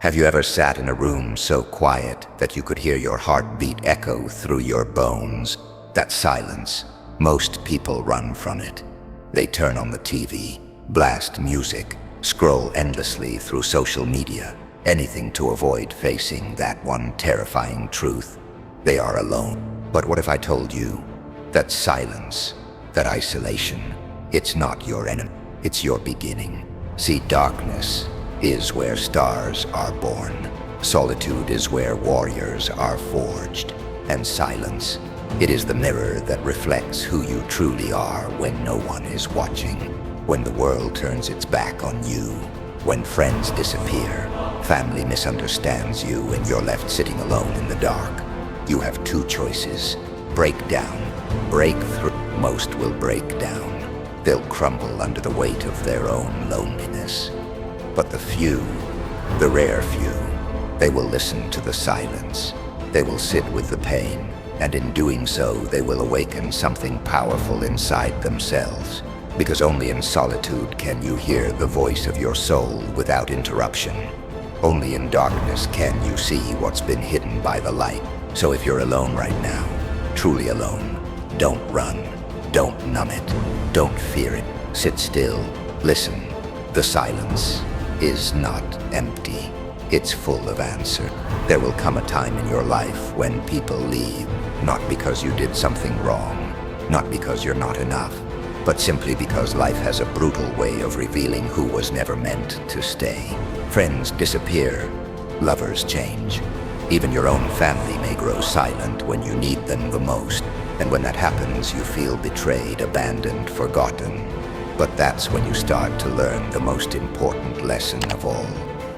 Have you ever sat in a room so quiet that you could hear your heartbeat echo through your bones? That silence, most people run from it. They turn on the TV, blast music, scroll endlessly through social media, anything to avoid facing that one terrifying truth. They are alone. But what if I told you that silence, that isolation, it's not your enemy, it's your beginning. See, darkness is where stars are born. Solitude is where warriors are forged. And silence, it is the mirror that reflects who you truly are when no one is watching. When the world turns its back on you. When friends disappear, family misunderstands you, and you're left sitting alone in the dark. You have two choices. Break down, break through. Most will break down. They'll crumble under the weight of their own loneliness. But the few, the rare few, they will listen to the silence. They will sit with the pain, and in doing so, they will awaken something powerful inside themselves. Because only in solitude can you hear the voice of your soul without interruption. Only in darkness can you see what's been hidden by the light. So if you're alone right now, truly alone, don't run, don't numb it, don't fear it. Sit still, listen. The silence is not empty. It's full of answer. There will come a time in your life when people leave, not because you did something wrong, not because you're not enough, but simply because life has a brutal way of revealing who was never meant to stay. Friends disappear, lovers change. Even your own family may grow silent when you need them the most. And when that happens, you feel betrayed, abandoned, forgotten. But that's when you start to learn the most important lesson of all.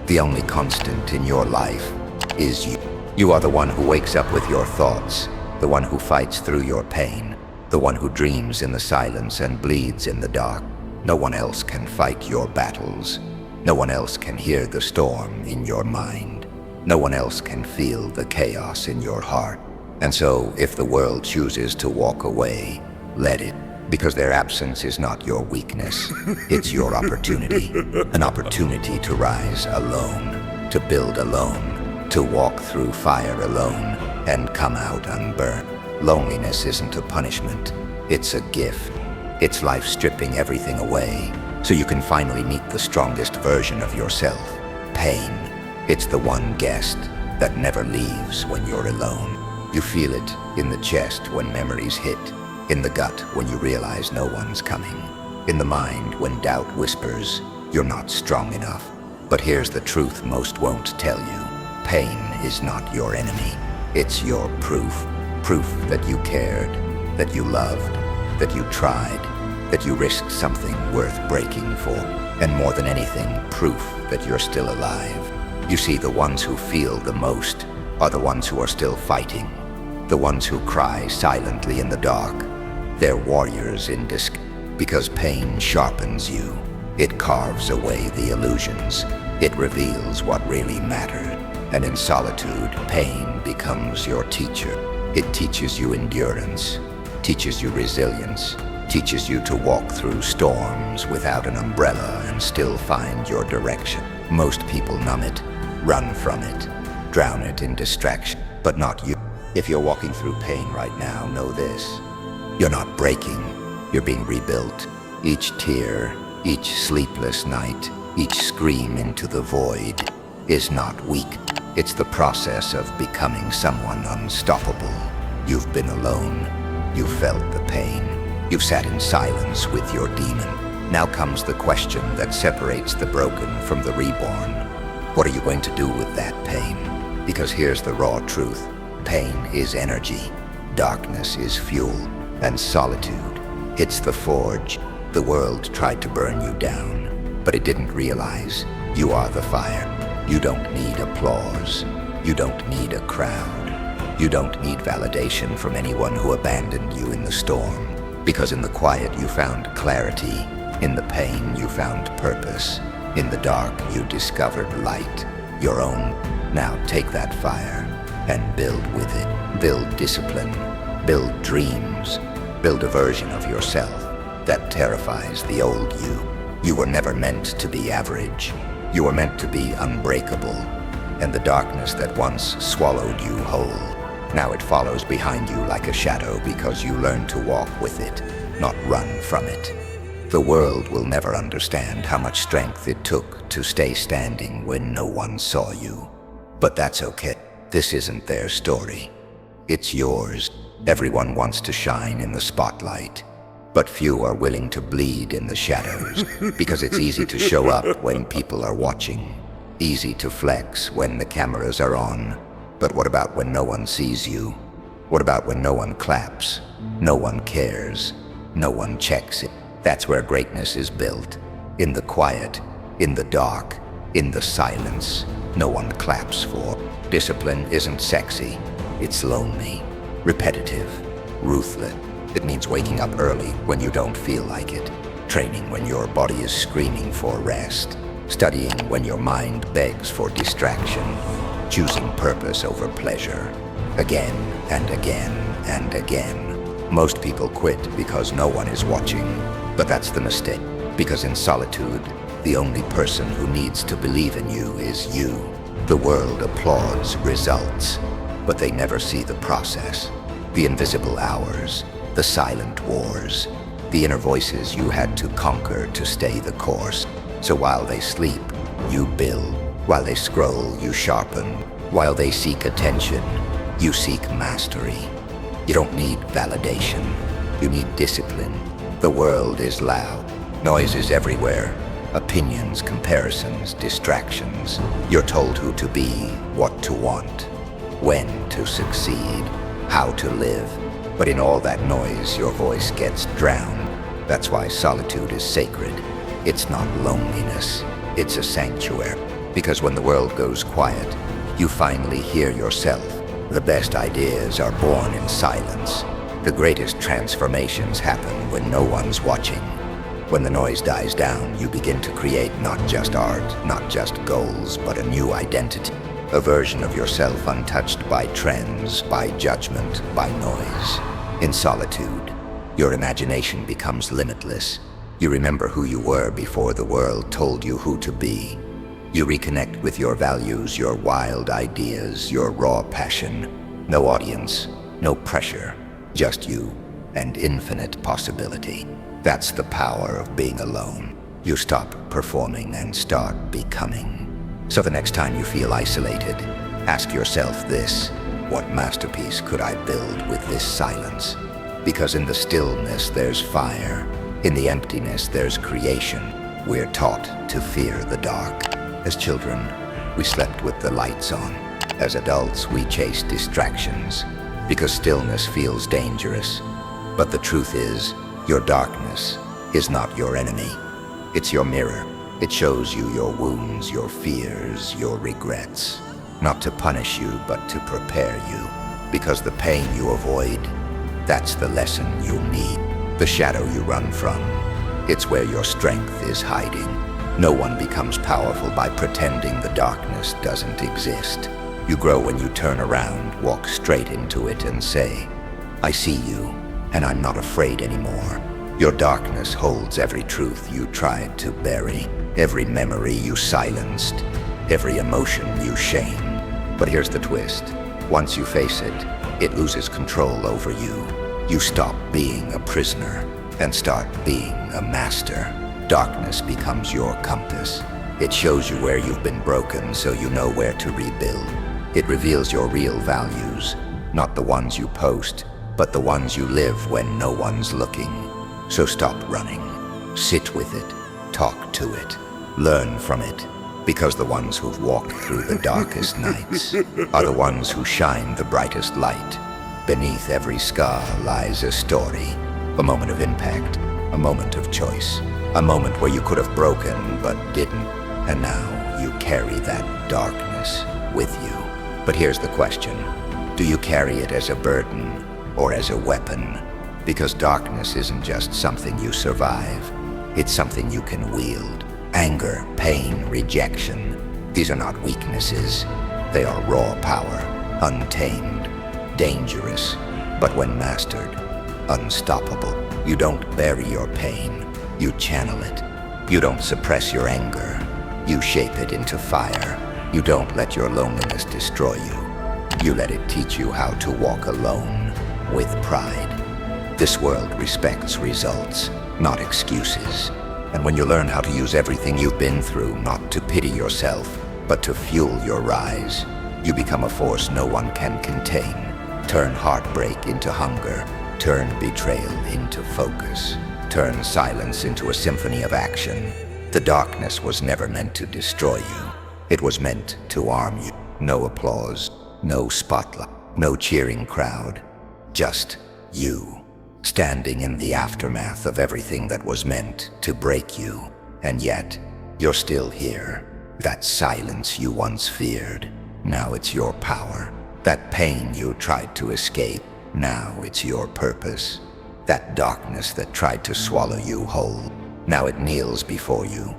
The only constant in your life is you. You are the one who wakes up with your thoughts, the one who fights through your pain, the one who dreams in the silence and bleeds in the dark. No one else can fight your battles. No one else can hear the storm in your mind. No one else can feel the chaos in your heart. And so, if the world chooses to walk away, let it. Because their absence is not your weakness. It's your opportunity. An opportunity to rise alone, to build alone, to walk through fire alone, and come out unburned. Loneliness isn't a punishment. It's a gift. It's life stripping everything away, so you can finally meet the strongest version of yourself. Pain. It's the one guest that never leaves when you're alone. You feel it in the chest when memories hit, in the gut when you realize no one's coming, in the mind when doubt whispers you're not strong enough. But here's the truth most won't tell you. Pain is not your enemy. It's your proof. Proof that you cared, that you loved, that you tried, that you risked something worth breaking for. And more than anything, proof that you're still alive. You see, the ones who feel the most are the ones who are still fighting. The ones who cry silently in the dark. They're warriors in disguise. Because pain sharpens you. It carves away the illusions. It reveals what really mattered. And in solitude, pain becomes your teacher. It teaches you endurance, teaches you resilience, teaches you to walk through storms without an umbrella and still find your direction. Most people numb it, run from it, drown it in distraction, but not you. If you're walking through pain right now, know this. You're not breaking, you're being rebuilt. Each tear, each sleepless night, each scream into the void is not weak. It's the process of becoming someone unstoppable. You've been alone, you've felt the pain, you've sat in silence with your demon. Now comes the question that separates the broken from the reborn. What are you going to do with that pain? Because here's the raw truth. Pain is energy, darkness is fuel, and solitude, it's the forge. The world tried to burn you down, but it didn't realize you are the fire. You don't need applause. You don't need a crowd. You don't need validation from anyone who abandoned you in the storm. Because in the quiet you found clarity. In the pain you found purpose. In the dark you discovered light, your own. Now take that fire and build with it. Build discipline. Build dreams. Build a version of yourself that terrifies the old you. You were never meant to be average. You were meant to be unbreakable. And the darkness that once swallowed you whole, now it follows behind you like a shadow because you learned to walk with it, not run from it. The world will never understand how much strength it took to stay standing when no one saw you. But that's okay. This isn't their story. It's yours. Everyone wants to shine in the spotlight, but few are willing to bleed in the shadows because it's easy to show up when people are watching. Easy to flex when the cameras are on. But what about when no one sees you? What about when no one claps? No one cares. No one checks it. That's where greatness is built. In the quiet, in the dark, in the silence. No one claps for. Discipline isn't sexy. It's lonely, repetitive, ruthless. It means waking up early when you don't feel like it. Training when your body is screaming for rest. Studying when your mind begs for distraction, choosing purpose over pleasure, again and again and again. Most people quit because no one is watching, but that's the mistake, because in solitude, the only person who needs to believe in you is you. The world applauds results, but they never see the process, the invisible hours, the silent wars, the inner voices you had to conquer to stay the course. So while they sleep, you build. While they scroll, you sharpen. While they seek attention, you seek mastery. You don't need validation. You need discipline. The world is loud. Noise is everywhere. Opinions, comparisons, distractions. You're told who to be, what to want, when to succeed, how to live. But in all that noise, your voice gets drowned. That's why solitude is sacred. It's not loneliness, it's a sanctuary. Because when the world goes quiet, you finally hear yourself. The best ideas are born in silence. The greatest transformations happen when no one's watching. When the noise dies down, you begin to create not just art, not just goals, but a new identity. A version of yourself untouched by trends, by judgment, by noise. In solitude, your imagination becomes limitless. You remember who you were before the world told you who to be. You reconnect with your values, your wild ideas, your raw passion. No audience, no pressure, just you and infinite possibility. That's the power of being alone. You stop performing and start becoming. So the next time you feel isolated, ask yourself this: what masterpiece could I build with this silence? Because in the stillness there's fire. In the emptiness, there's creation. We're taught to fear the dark. As children, we slept with the lights on. As adults, we chase distractions because stillness feels dangerous. But the truth is, your darkness is not your enemy. It's your mirror. It shows you your wounds, your fears, your regrets. Not to punish you, but to prepare you. Because the pain you avoid, that's the lesson you need. The shadow you run from, it's where your strength is hiding. No one becomes powerful by pretending the darkness doesn't exist. You grow when you turn around, walk straight into it and say, I see you, and I'm not afraid anymore. Your darkness holds every truth you tried to bury, every memory you silenced, every emotion you shamed. But here's the twist. Once you face it, it loses control over you. You stop being a prisoner and start being a master. Darkness becomes your compass. It shows you where you've been broken so you know where to rebuild. It reveals your real values, not the ones you post, but the ones you live when no one's looking. So stop running. Sit with it. Talk to it. Learn from it. Because the ones who've walked through the darkest nights are the ones who shine the brightest light. Beneath every scar lies a story, a moment of impact, a moment of choice, a moment where you could have broken but didn't, and now you carry that darkness with you. But here's the question: do you carry it as a burden or as a weapon? Because darkness isn't just something you survive, it's something you can wield. Anger, pain, rejection, these are not weaknesses. They are raw power, untamed, dangerous, but when mastered, unstoppable. You don't bury your pain, you channel it. You don't suppress your anger. You shape it into fire. You don't let your loneliness destroy you. You let it teach you how to walk alone, with pride. This world respects results, not excuses. And when you learn how to use everything you've been through, not to pity yourself, but to fuel your rise, you become a force no one can contain. Turn heartbreak into hunger. Turn betrayal into focus. Turn silence into a symphony of action. The darkness was never meant to destroy you. It was meant to arm you. No applause, no spotlight, no cheering crowd. Just you, standing in the aftermath of everything that was meant to break you. And yet, you're still here. That silence you once feared, now it's your power. That pain you tried to escape, now it's your purpose. That darkness that tried to swallow you whole, now it kneels before you,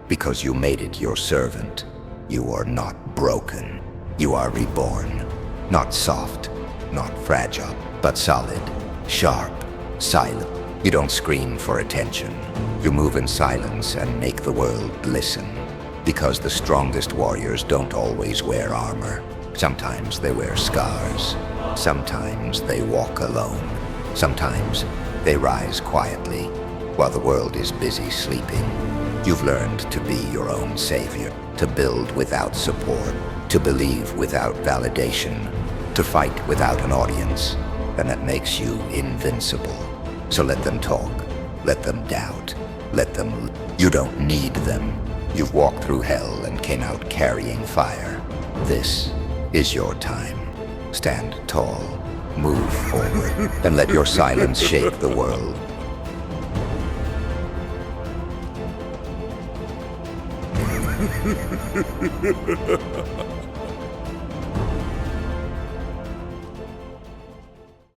because you made it your servant. You are not broken. You are reborn. Not soft, not fragile, but solid, sharp, silent. You don't scream for attention. You move in silence and make the world listen. Because the strongest warriors don't always wear armor. Sometimes they wear scars. Sometimes they walk alone. Sometimes they rise quietly while the world is busy sleeping. You've learned to be your own savior, to build without support, to believe without validation, to fight without an audience, and that makes you invincible. So let them talk, let them doubt, let them... You don't need them. You've walked through hell and came out carrying fire. This is your time. Stand tall, move forward, and let your silence shake the world.